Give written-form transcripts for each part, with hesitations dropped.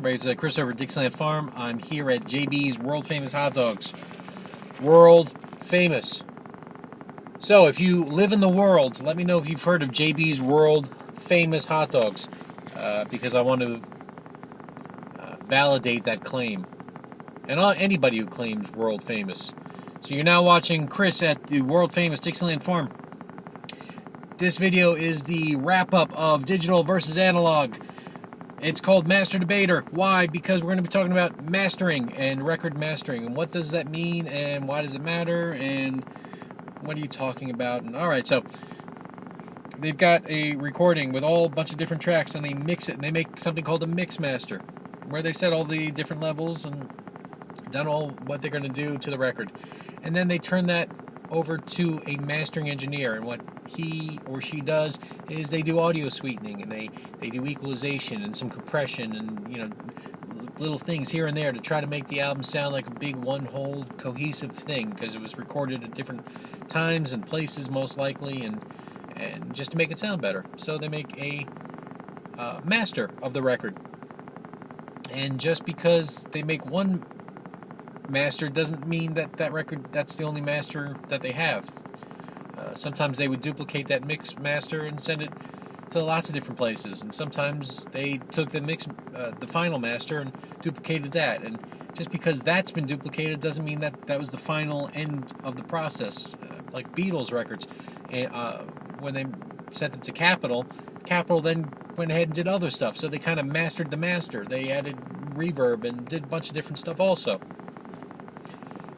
everybody? It's Chris over at Dixieland Farm. I'm here at JB's World Famous Hot Dogs. World famous. So, if you live in the world, let me know if you've heard of JB's World Famous Hot Dogs, because I want to validate that claim. And anybody who claims world famous. So you're now watching Chris at the world famous Dixieland Farm. This video is the wrap-up of digital versus analog. It's called Master Debater. Why? Because we're going to be talking about mastering and record mastering. And what does that mean? And why does it matter? And what are you talking about? And alright, so they've got a recording with a bunch of different tracks, and they mix it, and they make something called a mix master, where they set all the different levels and done all what they're going to do to the record. And then they turn that over to a mastering engineer, and what he or she does is they do audio sweetening, and they do equalization and some compression and little things here and there to try to make the album sound like a big one whole cohesive thing, because it was recorded at different times and places most likely, and just to make it sound better. So they make a master of the record. And just because they make one master doesn't mean that record, that's the only master that they have. Sometimes they would duplicate that mix master and send it to lots of different places, and sometimes they took the final master and duplicated that. And just because that's been duplicated doesn't mean that was the final end of the process. Like Beatles records, when they sent them to Capitol then went ahead and did other stuff, so they kind of mastered the master. They added reverb and did a bunch of different stuff also.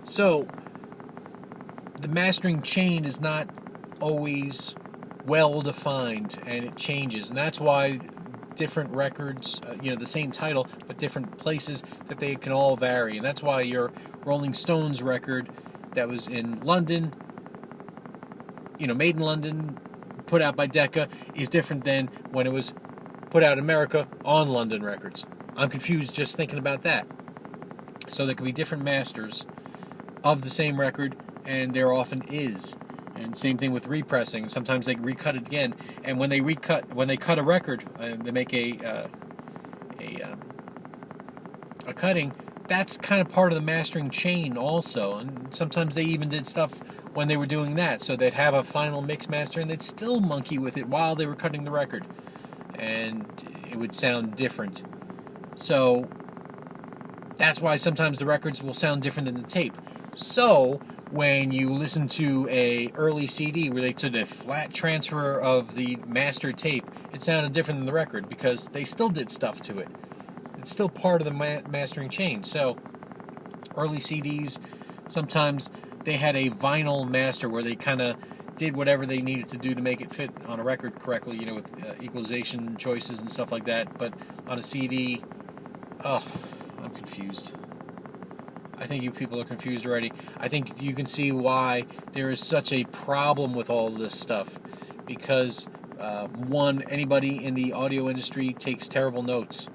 So the mastering chain is not always well defined, and it changes, and that's why different records, the same title but different places, that they can all vary. And that's why your Rolling Stones record that was in London, made in London, put out by Decca, is different than when it was put out in America on London Records. I'm confused just thinking about that. So there could be different masters of the same record, and there often is. And same thing with repressing. Sometimes they recut it again, and when they cut a record, they make a cutting. That's kind of part of the mastering chain also. And sometimes they even did stuff when they were doing that, so they'd have a final mix master, and they'd still monkey with it while they were cutting the record, and it would sound different. So that's why sometimes the records will sound different than the tape. So when you listen to a early CD where they took a flat transfer of the mastered tape, it sounded different than the record because they still did stuff to it. It's still part of the mastering chain. So early CDs, sometimes they had a vinyl master where they kind of did whatever they needed to do to make it fit on a record correctly, with equalization choices and stuff like that. But on a CD, I'm confused. I think you people are confused already. I think you can see why there is such a problem with all this stuff. Because, one, anybody in the audio industry takes terrible notes.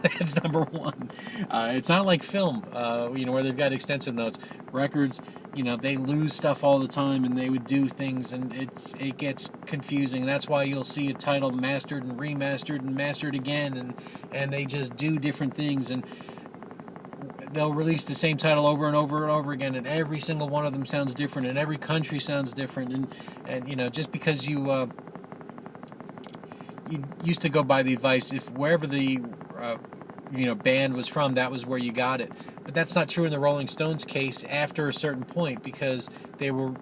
That's number one. It's not like film, where they've got extensive notes. Records, they lose stuff all the time, and they would do things, and it gets confusing. That's why you'll see a title mastered and remastered and mastered again, and they just do different things, and they'll release the same title over and over and over again, and every single one of them sounds different, and every country sounds different, and just because you used to go by the advice, if wherever the band was from, that was where you got it. But that's not true in the Rolling Stones case after a certain point, because they were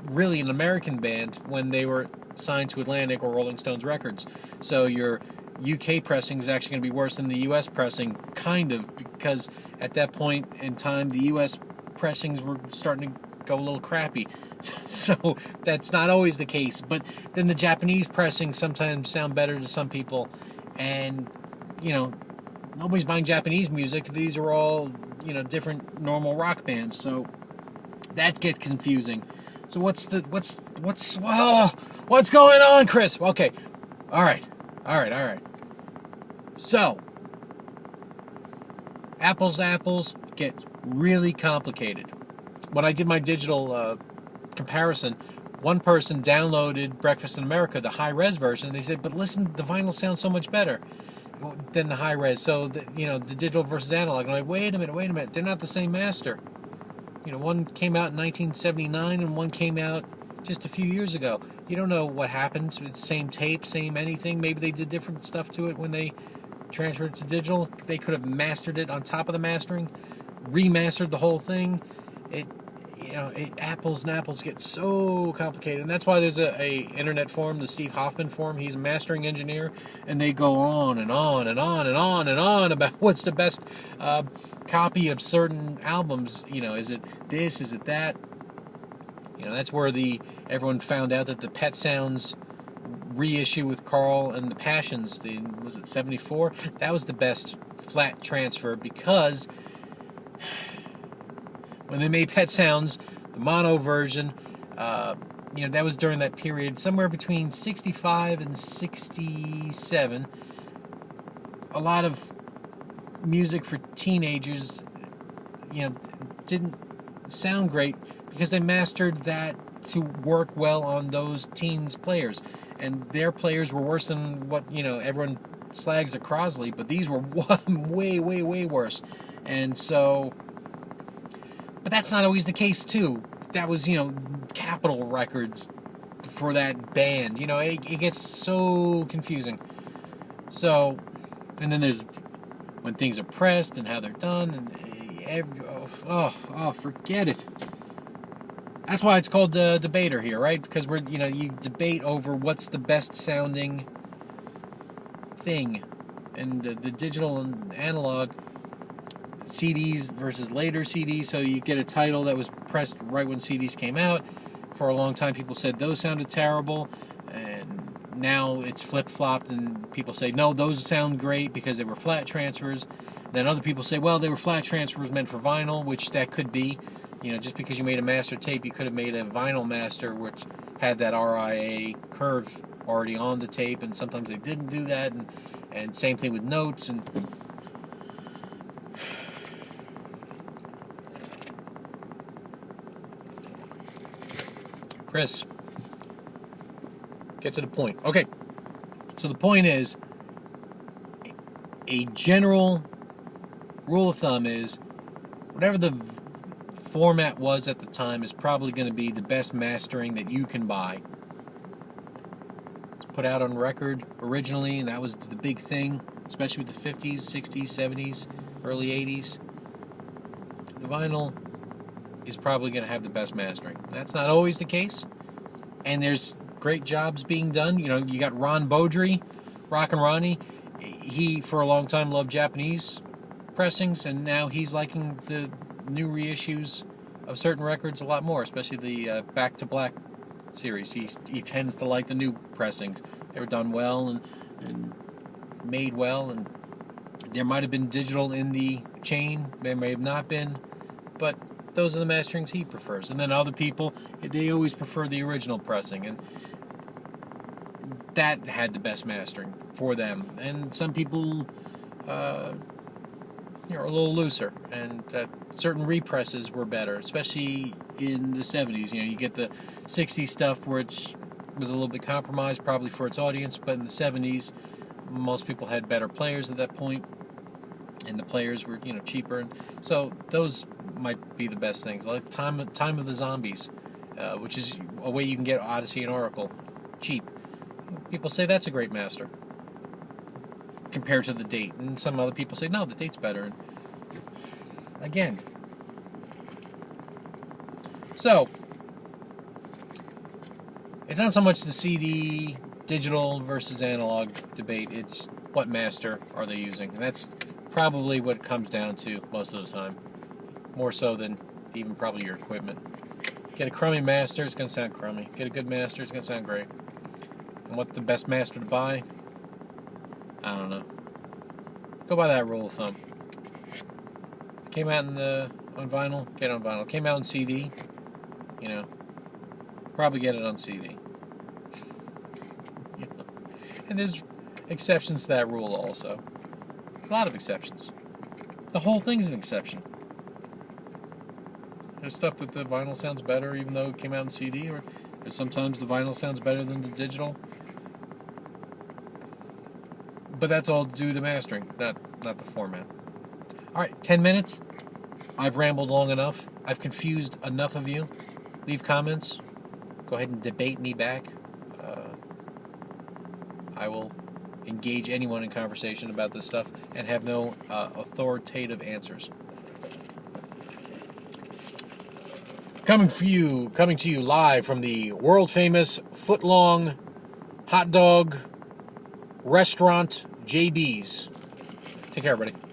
really an American band when they were signed to Atlantic or Rolling Stones Records. So your UK pressing is actually going to be worse than the US pressing, kind of, because at that point in time, the US pressings were starting to go a little crappy. So that's not always the case. But then the Japanese pressings sometimes sound better to some people, and nobody's buying Japanese music. These are all different normal rock bands, so that gets confusing. So what's going on, Chris? Okay, all right. So apples to apples get really complicated. When I did my digital comparison, one person downloaded Breakfast in America, the high-res version, and they said, but listen, the vinyl sounds so much better. than the high res. So the digital versus analog. I'm like, wait a minute, they're not the same master. One came out in 1979 and one came out just a few years ago. You don't know what happened. It's same tape, same anything. Maybe they did different stuff to it when they transferred it to digital. They could have mastered it on top of the mastering, remastered the whole thing. Apples and apples get so complicated, and that's why there's a internet forum, the Steve Hoffman forum. He's a mastering engineer, and they go on and on and on and on and on about what's the best copy of certain albums. Is it this? Is it that? That's where everyone found out that the Pet Sounds reissue with Carl and the Passions, was it 74? That was the best flat transfer, because when they made Pet Sounds, the mono version, that was during that period, somewhere between 65 and 67. A lot of music for teenagers, didn't sound great because they mastered that to work well on those teens' players. And their players were worse than what, everyone slags at Crosley, but these were way, way, way worse. And so, but that's not always the case, too. That was, Capitol Records for that band. It gets so confusing. So, and then there's when things are pressed and how they're done, and forget it. That's why it's called the debater here, right? Because you debate over what's the best sounding thing, and the digital and analog CDs versus later CDs. So you get a title that was pressed right when CDs came out. For a long time, people said those sounded terrible, and now it's flip-flopped, and people say no, those sound great because they were flat transfers. Then other people say, well, they were flat transfers meant for vinyl, which that could be. Just because you made a master tape, you could have made a vinyl master which had that RIA curve already on the tape, and sometimes they didn't do that, and same thing with notes. And Chris, get to the point. Okay, so the point is, a general rule of thumb is, whatever the format was at the time is probably going to be the best mastering that you can buy. It's put out on record originally, and that was the big thing, especially with the 50s, 60s, 70s, early 80s. The vinyl is probably going to have the best mastering. That's not always the case, and there's great jobs being done. You got Ron Beaudry, Rockin' Ronnie. He, for a long time, loved Japanese pressings, and now he's liking the new reissues of certain records a lot more, especially the Back to Black series. He tends to like the new pressings. They were done well and made well, and there might have been digital in the chain, there may have not been, but those are the masterings he prefers. And then other people, they always prefer the original pressing, and that had the best mastering for them. And some people are a little looser, and certain represses were better, especially in the 70s. You get the 60s stuff, which was a little bit compromised, probably for its audience, but in the 70s, most people had better players at that point, and the players were, cheaper. And so those might be the best things, like Time of the Zombies, which is a way you can get Odyssey and Oracle cheap. People say that's a great master compared to the date, and some other people say no, the date's better. And again, so it's not so much the CD digital versus analog debate, it's what master are they using, and that's probably what it comes down to most of the time, more so than even probably your equipment. Get a crummy master, it's going to sound crummy. Get a good master, it's going to sound great. And what's the best master to buy? I don't know. Go by that rule of thumb. Came out on vinyl, get it on vinyl. Came out on CD, probably get it on CD. And there's exceptions to that rule also. There's a lot of exceptions. The whole thing's an exception. There's stuff that the vinyl sounds better even though it came out on CD, or sometimes the vinyl sounds better than the digital. But that's all due to mastering, not the format. All right, 10 minutes. I've rambled long enough. I've confused enough of you. Leave comments. Go ahead and debate me back. I will engage anyone in conversation about this stuff and have no authoritative answers. Coming to you live from the world-famous foot-long hot dog restaurant JB's. Take care, everybody.